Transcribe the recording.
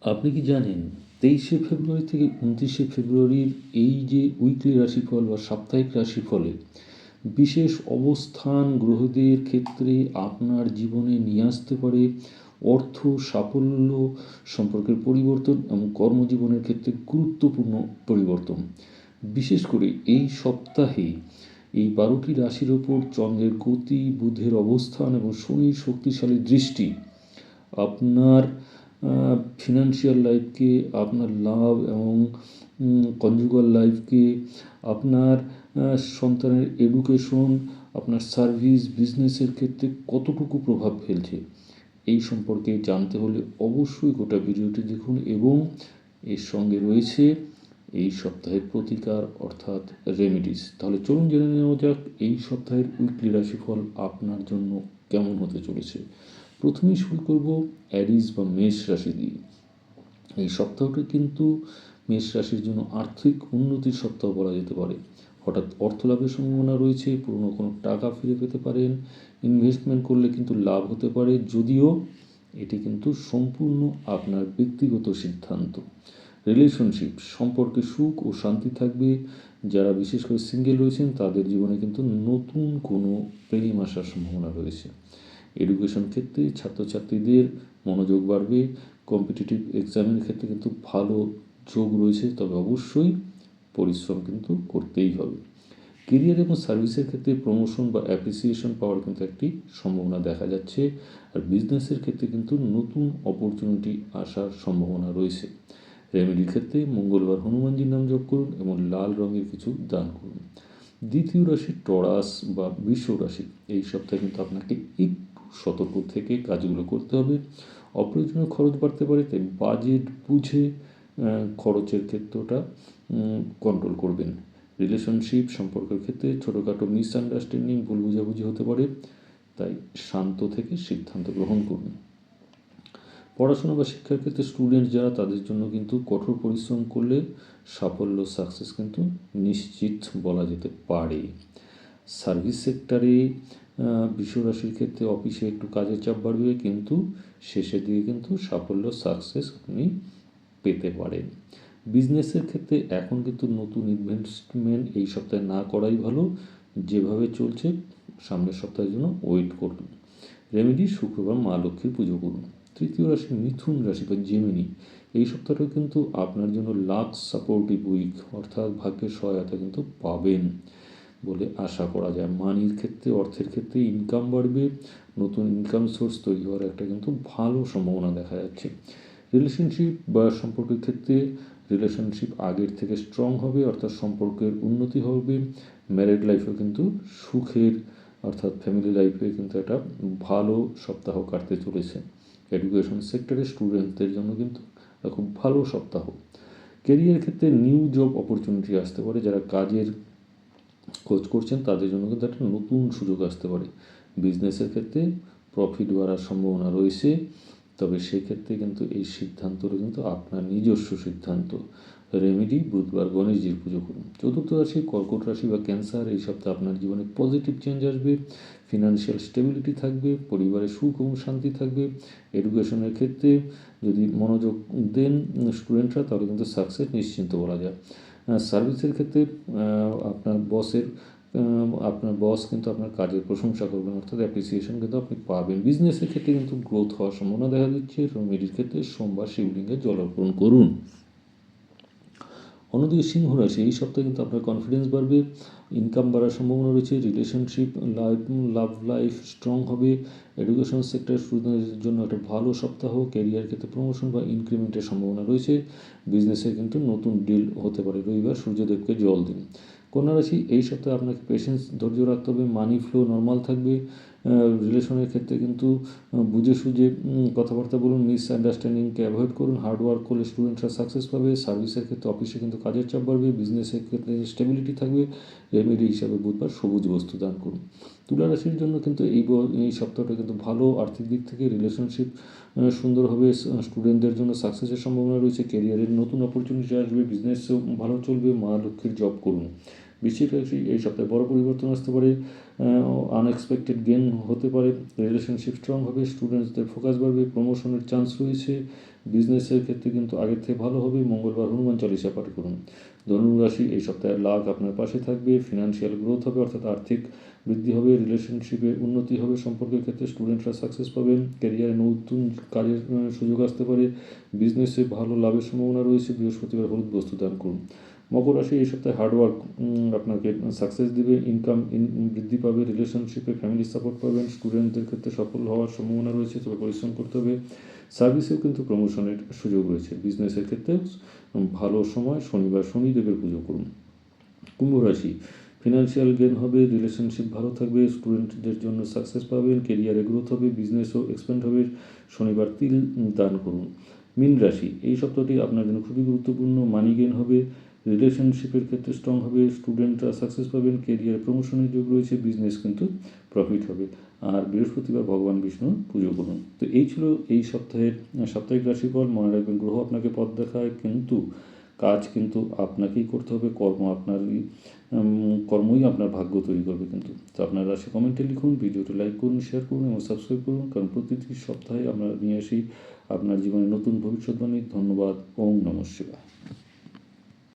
আপনি কি জানেন 23শে ফেব্রুয়ারি থেকে 29শে ফেব্রুয়ারির এই যে উইকলি রাশিফল বা সাপ্তাহিক রাশিফলে বিশেষ অবস্থান গ্রহদের ক্ষেত্রে আপনার জীবনে নিয়ে আসতে পারে অর্থ সাফল্য সম্পর্কের পরিবর্তন এবং কর্মজীবনের ক্ষেত্রে গুরুত্বপূর্ণ পরিবর্তন। বিশেষ করে এই সপ্তাহে এই 12টি রাশির ওপর চন্দ্রের গতি, বুধের অবস্থান এবং শনির শক্তিশালী দৃষ্টি আপনার ফিনান্সিয়াল লাইফকে, আপনার লাভ এবং কনজুগাল লাইফকে, আপনার সন্তানের এডুকেশন, আপনার সার্ভিস বিজনেসের ক্ষেত্রে কতটুকু প্রভাব ফেলছে এই সম্পর্কে জানতে হলে অবশ্যই গোটা ভিডিওটি দেখুন। এবং এর সঙ্গে রয়েছে এই সপ্তাহের প্রতিকার অর্থাৎ রেমেডিস। তাহলে চলুন জেনে নেওয়া যাক এই সপ্তাহের উইকলি রাশিফল আপনার জন্য কেমন হতে চলেছে। প্রথমেই শুরু করব অ্যারিস বা মেষ রাশি দিয়ে। এই সপ্তাহটি কিন্তু মেষ রাশির জন্য আর্থিক উন্নতির সপ্তাহ বলা যেতে পারে। হঠাৎ অর্থ লাভের সম্ভাবনা রয়েছে, পুরনো কোনো টাকা ফিরে পেতে পারেন, ইনভেস্টমেন্ট করলে কিন্তু লাভ হতে পারে, যদিও এটি কিন্তু সম্পূর্ণ আপনার ব্যক্তিগত সিদ্ধান্ত। রিলেশনশিপ সম্পর্কে সুখ ও শান্তি থাকবে। যারা বিশেষ করে সিঙ্গেল রয়েছেন তাদের জীবনে কিন্তু নতুন কোনো প্রেম আসার সম্ভাবনা রয়েছে। এডুকেশন ক্ষেত্রে ছাত্রছাত্রীদের মনোযোগ বাড়বে। কম্পিটিটিভ এক্সামের ক্ষেত্রে কিন্তু ভালো যোগ রয়েছে, তবে অবশ্যই পরিশ্রম কিন্তু করতেই হবে। কেরিয়ার এবং সার্ভিসের ক্ষেত্রে প্রমোশন বা অ্যাপ্রিসিয়েশন পাওয়ার কিন্তু একটি সম্ভাবনা দেখা যাচ্ছে। আর বিজনেসের ক্ষেত্রে কিন্তু নতুন অপরচুনিটি আসার সম্ভাবনা রয়েছে। রেমেডির ক্ষেত্রে মঙ্গলবার হনুমানজির নাম জপ করুন এবং লাল রঙের কিছু দান করুন। দ্বিতীয় রাশি টরাস বা বৃষ রাশি। এই সপ্তাহে কিন্তু আপনাকে একটু সতর্ক থেকে কাজগুলো করতে হবে। অপ্রয়োজনীয় খরচ বাড়তে পারে, তাই বাজেট বুঝে খরচের ক্ষেত্রটা কন্ট্রোল করবেন। রিলেশনশিপ সম্পর্কের ক্ষেত্রে ছোটোখাটো মিসআন্ডারস্ট্যান্ডিং, ভুল বোঝাবুঝি হতে পারে, তাই শান্ত থেকে সিদ্ধান্ত গ্রহণ করুন। পড়াশোনা বা শিক্ষার ক্ষেত্রে স্টুডেন্ট যারা, তাদের জন্য কিন্তু কঠোর পরিশ্রম করলে সাফল্য সাকসেস কিন্তু নিশ্চিত বলা যেতে পারে। সার্ভিস সেক্টরে বৃষ রাশির ক্ষেত্রে অফিসে একটু কাজের চাপ বাড়বে, কিন্তু শেষের দিকে কিন্তু সাফল্য সাকসেস আপনি পেতে পারেন। বিজনেসের ক্ষেত্রে এখন কিন্তু নতুন ইনভেস্টমেন্ট এই সপ্তাহে না করাই ভালো। যেভাবে চলছে সামনের সপ্তাহের জন্য ওয়েট করুন। রেমেডি শুক্রবার মা লক্ষ্মীর পুজো করুন। তৃতীয় রাশি মিথুন রাশি বা জেমিনি। এই সপ্তাহটা কিন্তু আপনার জন্য লাক সাপোর্টিভ উইক, অর্থাৎ ভাগ্যের সহায়তা কিন্তু পাবেন বলে আশা করা যায়। মানির ক্ষেত্রে, অর্থের ক্ষেত্রে ইনকাম বাড়বে, নতুন ইনকাম সোর্স তৈরি হওয়ার একটা কিন্তু ভালো সম্ভাবনা দেখা যাচ্ছে। রিলেশনশিপ বা সম্পর্কের ক্ষেত্রে রিলেশনশিপ আগের থেকে স্ট্রং হবে, অর্থাৎ সম্পর্কের উন্নতি হবে। ম্যারিড লাইফেও কিন্তু সুখের, অর্থাৎ ফ্যামিলি লাইফে কিন্তু একটা ভালো সপ্তাহ কাটতে চলেছে। এডুকেশন সেক্টরে স্টুডেন্টদের জন্য কিন্তু খুব ভালো সপ্তাহ। কেরিয়ার ক্ষেত্রে নিউ জব অপরচুনিটি আসতে পারে। যারা কাজের খোঁজ করছেন তাদের জন্য কিন্তু একটা নতুন সুযোগ আসতে পারে। বিজনেসের ক্ষেত্রে প্রফিট বাড়ার সম্ভাবনা রয়েছে, তবে সেক্ষেত্রে কিন্তু এই সিদ্ধান্তটা কিন্তু আপনার নিজস্ব সিদ্ধান্ত। রেমেডি বুধবার গণেশজির পুজো করুন। চতুর্থ রাশি কর্কট রাশি বা ক্যান্সার। এই সপ্তাহে আপনার জীবনে পজিটিভ চেঞ্জ আসবে, ফিনান্সিয়াল স্টেবিলিটি থাকবে, পরিবারে সুখ এবং শান্তি থাকবে। এডুকেশনের ক্ষেত্রে যদি মনোযোগ দেন স্টুডেন্টরা, তাহলে কিন্তু সাকসেস নিশ্চিন্ত বলা যায়। সার্ভিসের ক্ষেত্রে আপনার বস কিন্তু আপনার কাজের প্রশংসা করবেন, অর্থাৎ অ্যাপ্রিসিয়েশন কিন্তু আপনি পাবেন। বিজনেসের ক্ষেত্রে কিন্তু গ্রোথ হওয়ার সম্ভাবনা দেখা দিচ্ছে। রেমেডির ক্ষেত্রে সোমবার শিবলিঙ্গে জল অর্পণ করুন। অন্যদিকে সিংহ রাশি। এই সপ্তাহে কিন্তু আপনার কনফিডেন্স বাড়বে, ইনকাম বাড়ার সম্ভাবনা রয়েছে। রিলেশনশিপ লাভ লাইফ স্ট্রং হবে। এডুকেশন সেক্টর স্টুডেন্টদের জন্য একটা ভালো সপ্তাহ। ক্যারিয়ার ক্ষেত্রে প্রমোশন বা ইনক্রিমেন্টের সম্ভাবনা রয়েছে। বিজনেসে কিন্তু নতুন ডিল হতে পারে। রবিবার সূর্যদেবকে জল দিন। কন্যা রাশি। এই সপ্তাহে আপনাকে পেশেন্স, ধৈর্য রাখতে হবে। মানি ফ্লো নর্মাল থাকবে। রিলেশনের ক্ষেত্রে কিন্তু বুঝে সুঝে কথাবার্তা বলুন, মিসআন্ডারস্ট্যান্ডিংকে অ্যাভয়েড করুন। হার্ডওয়ার্ক করলে স্টুডেন্টরা সাকসেস পাবে। সার্ভিসের ক্ষেত্রে অফিসে কিন্তু কাজের চাপ বাড়বে। বিজনেসের ক্ষেত্রে স্টেবিলিটি থাকবে। রেমেডি হিসাবে বুধবার সবুজ বস্তু দান করুন। তুলা রাশির জন্য কিন্তু এই সপ্তাহটা কিন্তু ভালো আর্থিক দিক থেকে। রিলেশনশিপ সুন্দর হবে, স্টুডেন্টদের জন্য সাকসেসের সম্ভাবনা রয়েছে। ক্যারিয়ারের নতুন অপরচুনিটি আসবে, বিজনেসও ভালো চলবে। মা লক্ষ্মীর জব করুন। বৃশ্চিক রাশি। এই সপ্তাহে বড় পরিবর্তন আসতে পারে, আনএক্সপেক্টেড গেন হতে পারে। রিলেশনশিপ স্ট্রং হবে, স্টুডেন্টসদের ফোকাস বাড়বে, প্রমোশনের চান্স রয়েছে। বিজনেসের ক্ষেত্রে কিন্তু আগের থেকে ভালো হবে। মঙ্গলবার হনুমান চালিসা পাঠ করুন। ধনুরাশি, এই সপ্তাহে লাভ আপনার পাশে থাকবে। ফিনান্সিয়াল গ্রোথ হবে, অর্থাৎ আর্থিক বৃদ্ধি হবে। রিলেশনশিপে উন্নতি হবে। সম্পর্কের ক্ষেত্রে স্টুডেন্টরা সাকসেস পাবেন। ক্যারিয়ারে নতুন কাজের সুযোগ আসতে পারে। বিজনেসে ভালো লাভের সম্ভাবনা রয়েছে। বৃহস্পতিবার হলুদ বস্তু দান করুন। মকর রাশি, এই সপ্তাহে হার্ডওয়ার্ক আপনাকে সাকসেস দিবে। ইনকাম বৃদ্ধি পাবে। রিলেশনশিপে ফ্যামিলি সাপোর্ট পাবেন। স্টুডেন্টদের ক্ষেত্রে সফল হওয়ার সম্ভাবনা রয়েছে, তবে পরিশ্রম করতে হবে। সার্ভিসেও কিন্তু প্রমোশনের সুযোগ রয়েছে। বিজনেসের ক্ষেত্রে ভালো সময় শনিবার, শনিদেবের পুজো করুন। কুম্ভ রাশি, ফিনান্সিয়াল গেন হবে। রিলেশনশিপ ভালো থাকবে। স্টুডেন্টদের জন্য সাকসেস পাবেন। কেরিয়ারে গ্রোথ হবে। বিজনেসও এক্সপ্যান্ড হবে। শনিবার তিল দান করুন। মীন রাশি, এই সপ্তাহটি আপনার জন্য খুবই গুরুত্বপূর্ণ। মানি গেন হবে। রিলেশনশিপের ক্ষেত্রে স্ট্রং হবে। স্টুডেন্টরা সাকসেস পাবেন। কেরিয়ারে প্রমোশনের যোগ রয়েছে। বিজনেস কিন্তু প্রফিট হবে। আর বৃহস্পতিবার ভগবান বিষ্ণুর পুজো করুন। তো এই ছিল এই সপ্তাহের সাপ্তাহিক রাশিফল। মনে রাখবেন, গ্রহ আপনাকে পথ দেখায়, কিন্তু কাজ কিন্তু আপনাকেই করতে হবে। কর্মই আপনার ভাগ্য তৈরি করবে কিন্তু। তো আপনার রাশি কমেন্টে লিখুন, ভিডিওটি লাইক করুন, শেয়ার করুন এবং সাবস্ক্রাইব করুন, কারণ প্রতিটি সপ্তাহে আমরা নিয়ে আসি আপনার জীবনে নতুন ভবিষ্যৎবাণী। ধন্যবাদ। ওম নমঃ শিবায়।